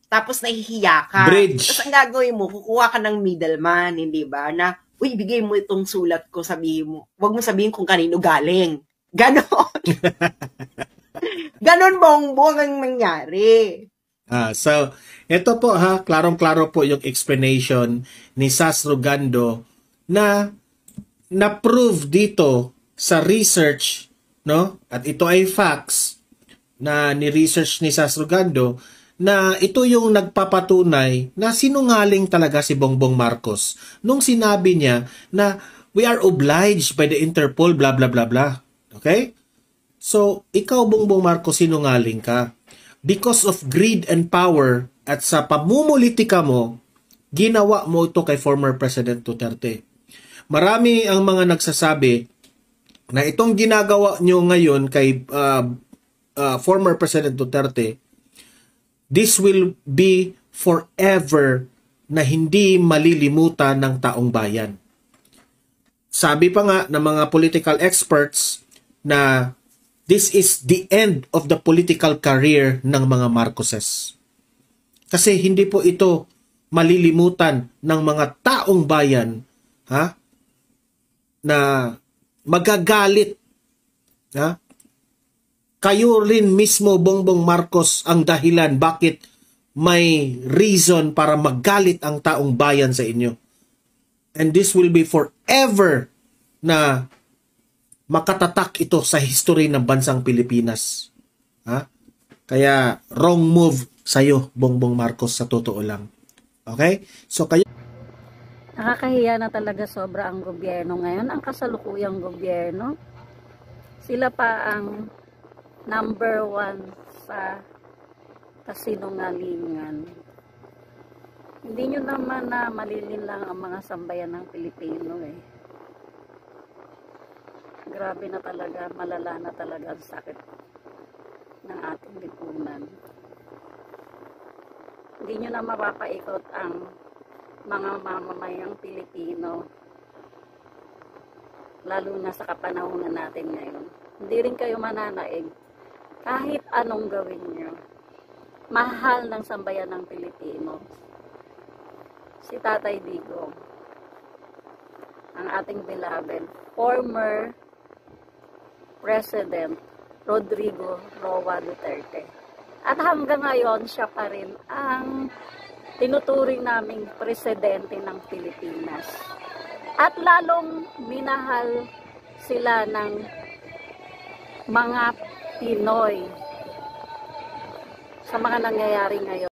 tapos nahihiya ka. Bridge. Tapos ang gagawin mo, kukuha ka ng middleman, hindi ba? Na, uy, bigay mo itong sulat ko, sabihin mo. Huwag mo sabihin kung kanino galing. Ganon. Ganon bongbong ang nangyari. So, ito po ha, klarong-klaro po yung explanation ni Sas Rogando na na-prove dito sa research, no? At ito ay facts na ni-research ni Sas Rogando na ito yung nagpapatunay na sinungaling talaga si Bongbong Marcos nung sinabi niya na we are obliged by the Interpol, blah blah blah blah. Okay? So, ikaw Bongbong Marcos, sinungaling ka. Because of greed and power at sa pamumulitika mo, ginawa mo ito kay former President Duterte. Marami ang mga nagsasabi na itong ginagawa nyo ngayon kay former President Duterte, this will be forever na hindi malilimutan ng taong bayan. Sabi pa nga ng mga political experts na this is the end of the political career ng mga Marcoses. Kasi hindi po ito malilimutan ng mga taong bayan, ha? Na magagalit, ha? Kayo rin mismo, Bongbong Marcos, ang dahilan bakit may reason para magalit ang taong bayan sa inyo. And this will be forever na makatatak ito sa history ng bansang Pilipinas. Ha? Kaya wrong move sa'yo, Bongbong Marcos, sa totoo lang. Okay? So kayo... Nakakahiya na talaga sobra ang gobyerno ngayon, ang kasalukuyang gobyerno. Sila pa ang number 1 sa kasinungalingan. Hindi nyo naman na malilin lang ang mga sambayan ng Pilipino eh. Grabe na talaga, malala na talaga ang sakit ng ating lipunan. Hindi nyo na mapapaikot ang mga mamamayang Pilipino, lalo na sa kapanahunan natin ngayon. Hindi rin kayo mananaig kahit anong gawin nyo. Mahal ng sambayan ng Pilipino si Tatay Digong, ang ating beloved former President Rodrigo Roa Duterte. At hanggang ngayon, siya pa rin ang tinuturing naming presidente ng Pilipinas. At lalong minahal sila ng mga Pinoy sa mga nangyayari ngayon.